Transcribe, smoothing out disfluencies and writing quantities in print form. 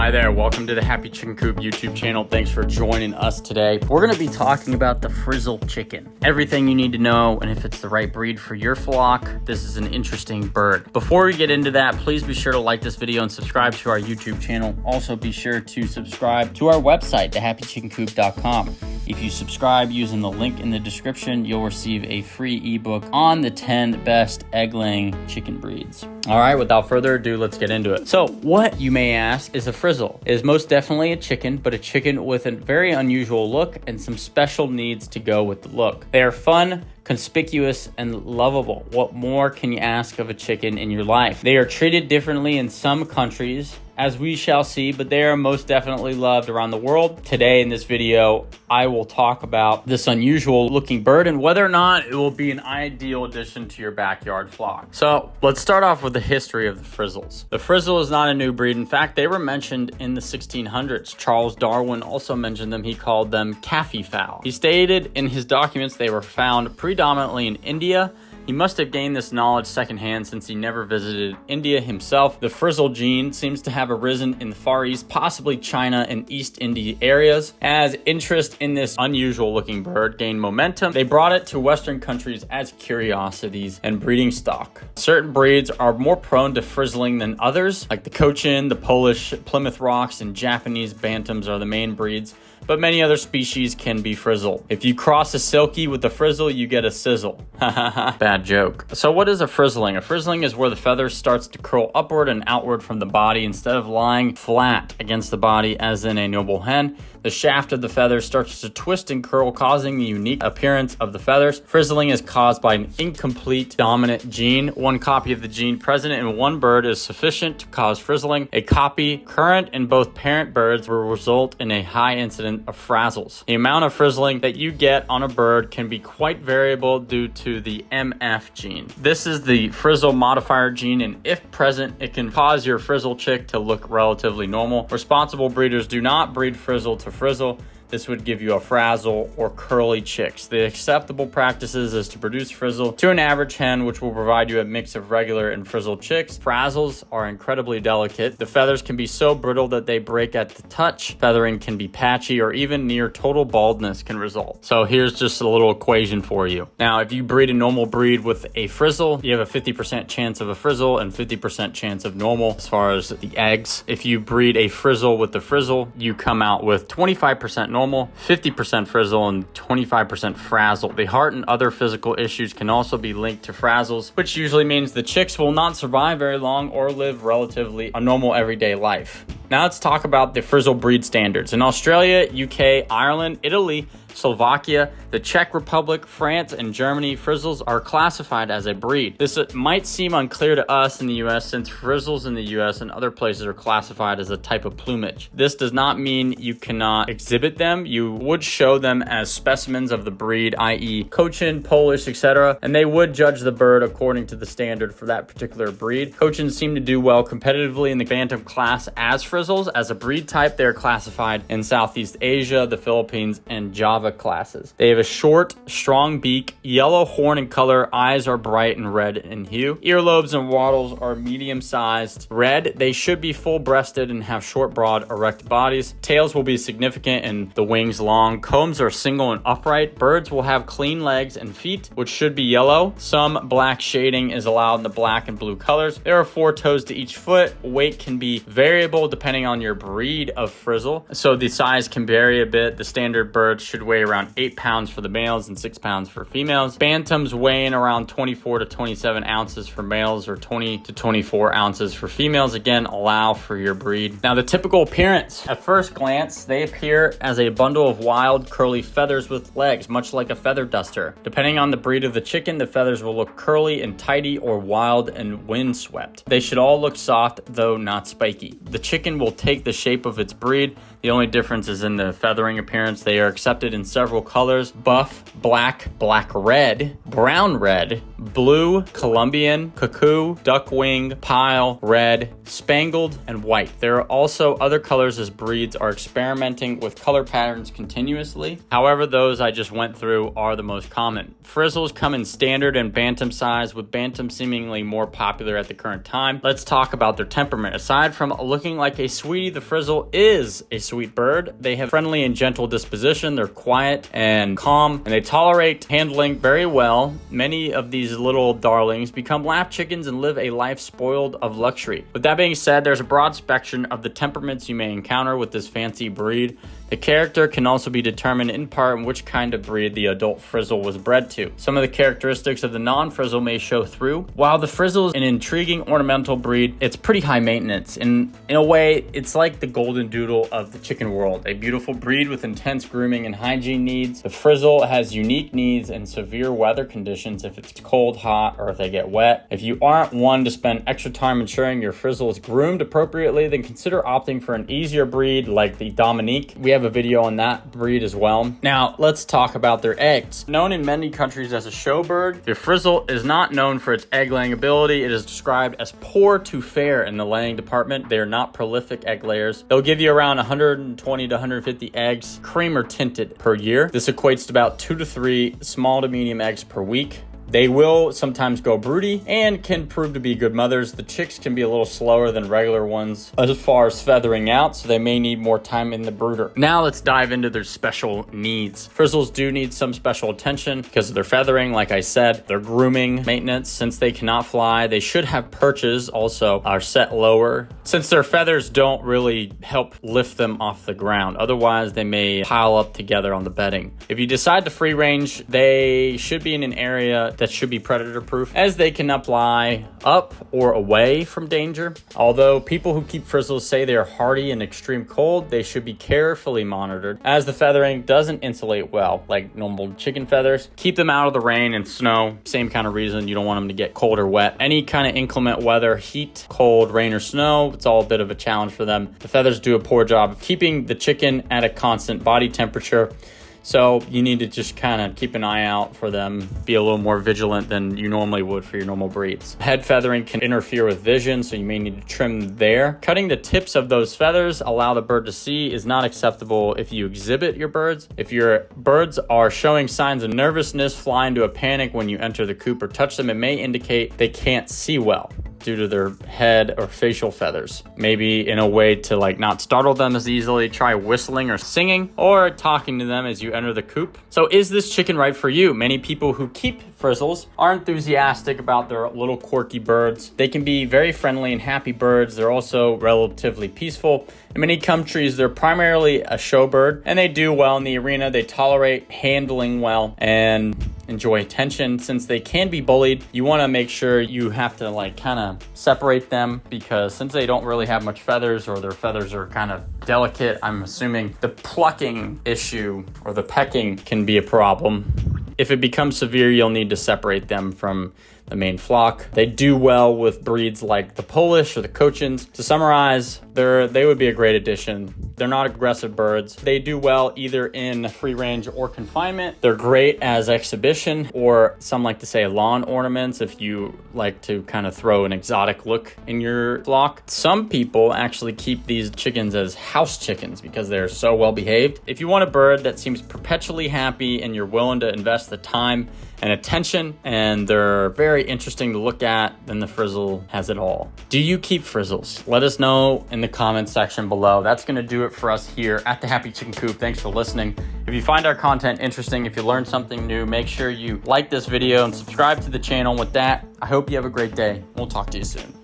Hi there, welcome to the Happy Chicken Coop YouTube channel. Thanks for joining us today. We're going to be talking about the Frizzle Chicken. Everything you need to know, and if it's the right breed for your flock, this is an interesting bird. Before we get into that, please be sure to like this video and subscribe to our YouTube channel. Also be sure to subscribe to our website, thehappychickencoop.com. If you subscribe using the link in the description, you'll receive a free ebook on the 10 best egg-laying chicken breeds. All right, without further ado, let's get into it. So what, you may ask, is a frizzle? It is most definitely a chicken, but a chicken with a very unusual look and some special needs to go with the look. They are fun, conspicuous, and lovable. What more can you ask of a chicken in your life? They are treated differently in some countries, as we shall see, but they are most definitely loved around the world. Today in this video, I will talk about this unusual looking bird and whether or not it will be an ideal addition to your backyard flock. So let's start off with the history of the frizzles. The frizzle is not a new breed. In fact, they were mentioned in the 1600s. Charles Darwin also mentioned them. He called them Kaffee fowl. He stated in his documents they were found predominantly in India. He must have gained this knowledge secondhand since he never visited India himself. The frizzle gene seems to have arisen in the Far East, possibly China and East India areas. As interest in this unusual looking bird gained momentum, they brought it to Western countries as curiosities and breeding stock. Certain breeds are more prone to frizzling than others, like the Cochin, the Polish Plymouth Rocks, and Japanese Bantams are the main breeds, but many other species can be frizzled. If you cross a silky with a frizzle, you get a sizzle. Bad joke. So what is a frizzling? A frizzling is where the feather starts to curl upward and outward from the body instead of lying flat against the body as in a noble hen. The shaft of the feather starts to twist and curl, causing the unique appearance of the feathers. Frizzling is caused by an incomplete dominant gene. One copy of the gene present in one bird is sufficient to cause frizzling. A copy current in both parent birds will result in a high incidence of frazzles. The amount of frizzling that you get on a bird can be quite variable due to the MF gene. This is the frizzle modifier gene, and if present, it can cause your frizzle chick to look relatively normal. Responsible breeders do not breed frizzle to frizzle. This would give you a frazzle or curly chicks. The acceptable practices is to produce frizzle to an average hen, which will provide you a mix of regular and frizzle chicks. Frazzles are incredibly delicate. The feathers can be so brittle that they break at the touch. Feathering can be patchy, or even near total baldness can result. So here's just a little equation for you. Now, if you breed a normal breed with a frizzle, you have a 50% chance of a frizzle and 50% chance of normal as far as the eggs. If you breed a frizzle with the frizzle, you come out with 25% normal, 50% frizzle, and 25% frazzle. The heart and other physical issues can also be linked to frazzles, which usually means the chicks will not survive very long or live relatively a normal everyday life. Now let's talk about the frizzle breed standards. In Australia, UK, Ireland, Italy, Slovakia, the Czech Republic, France, and Germany, frizzles are classified as a breed. This might seem unclear to us in the US since frizzles in the US and other places are classified as a type of plumage. This does not mean you cannot exhibit them. You would show them as specimens of the breed, i.e. Cochin, Polish, etc., and they would judge the bird according to the standard for that particular breed. Cochins seem to do well competitively in the Bantam class as frizzles. As a breed type, they are classified in Southeast Asia, the Philippines, and Java classes. They have a short, strong beak, yellow horn in color, eyes are bright and red in hue. Earlobes and wattles are medium-sized red. They should be full-breasted and have short, broad, erect bodies. Tails will be significant and the wings long. Combs are single and upright. Birds will have clean legs and feet, which should be yellow. Some black shading is allowed in the black and blue colors. There are 4 toes to each foot. Weight can be variable depending on your breed of frizzle, so the size can vary a bit. The standard bird should weigh around 8 pounds for the males and 6 pounds for females. Bantams weighing around 24 to 27 ounces for males or 20 to 24 ounces for females. Again, allow for your breed. Now, the typical appearance. At first glance, they appear as a bundle of wild curly feathers with legs, much like a feather duster. Depending on the breed of the chicken, the feathers will look curly and tidy or wild and windswept. They should all look soft, though not spiky. The chicken will take the shape of its breed. The only difference is in the feathering appearance. They are accepted in in several colors: buff, black, black red, brown red, blue, Colombian, cuckoo, duckwing, pile, red, spangled, and white. There are also other colors as breeds are experimenting with color patterns continuously. However, those I just went through are the most common. Frizzles come in standard and bantam size, with bantam seemingly more popular at the current time. Let's talk about their temperament. Aside from looking like a sweetie, the Frizzle is a sweet bird. They have friendly and gentle disposition. They're quiet and calm, and they tolerate handling very well. Many of these little darlings become lap chickens and live a life spoiled of luxury. With that being said, there's a broad spectrum of the temperaments you may encounter with this fancy breed. The character can also be determined in part in which kind of breed the adult Frizzle was bred to. Some of the characteristics of the non-Frizzle may show through. While the Frizzle is an intriguing ornamental breed, it's pretty high maintenance. In a way, it's like the golden doodle of the chicken world, a beautiful breed with intense grooming and hygiene needs. The Frizzle has unique needs and severe weather conditions if it's cold, hot, or if they get wet. If you aren't one to spend extra time ensuring your Frizzle is groomed appropriately, then consider opting for an easier breed like the Dominique. We have a video on that breed as well. Now, let's talk about their eggs. Known in many countries as a show bird, the Frizzle is not known for its egg laying ability. It is described as poor to fair in the laying department. They are not prolific egg layers. They'll give you around 120 to 150 eggs, cream or tinted, per year. This equates to about 2 to 3 small to medium eggs per week. They will sometimes go broody and can prove to be good mothers. The chicks can be a little slower than regular ones as far as feathering out, so they may need more time in the brooder. Now let's dive into their special needs. Frizzles do need some special attention because of their feathering, like I said, their grooming, maintenance. Since they cannot fly, they should have perches also are set lower, since their feathers don't really help lift them off the ground. Otherwise, they may pile up together on the bedding. If you decide to free range, they should be in an area that should be predator proof, as they cannot fly up or away from danger. Although people who keep Frizzles say they are hardy in extreme cold, they should be carefully monitored, as the feathering doesn't insulate well like normal chicken feathers. Keep them out of the rain and snow. Same kind of reason, you don't want them to get cold or wet. Any kind of inclement weather, heat, cold, rain, or snow, it's all a bit of a challenge for them. The feathers do a poor job of keeping the chicken at a constant body temperature. So you need to just kind of keep an eye out for them, be a little more vigilant than you normally would for your normal breeds. Head feathering can interfere with vision, so you may need to trim there. Cutting the tips of those feathers allow the bird to see is not acceptable if you exhibit your birds. If your birds are showing signs of nervousness, fly into a panic when you enter the coop or touch them, it may indicate they can't see well due to their head or facial feathers. Maybe in a way to not startle them as easily, try whistling or singing or talking to them as you enter the coop. So is this chicken right for you? Many people who keep Frizzles are enthusiastic about their little quirky birds. They can be very friendly and happy birds. They're also relatively peaceful. In many countries, they're primarily a show bird, and they do well in the arena. They tolerate handling well and enjoy attention. Since they can be bullied, you want to make sure you have to kind of separate them, because since they don't really have much feathers, or their feathers are kind of delicate, I'm assuming the plucking issue or the pecking can be a problem. If it becomes severe, you'll need to separate them from the main flock. They do well with breeds like the Polish or the Cochins. To summarize, they would be a great addition. They're not aggressive birds. They do well either in free range or confinement. They're great as exhibition, or some like to say lawn ornaments, if you like to kind of throw an exotic look in your flock. Some people actually keep these chickens as house chickens because they're so well behaved. If you want a bird that seems perpetually happy and you're willing to invest the time and attention, and they're very interesting to look at, then the Frizzle has it all. Do you keep Frizzles? Let us know in the comments section below. That's gonna do it for us here at the Happy Chicken Coop. Thanks for listening. If you find our content interesting, if you learned something new, make sure you like this video and subscribe to the channel. With that, I hope you have a great day. We'll talk to you soon.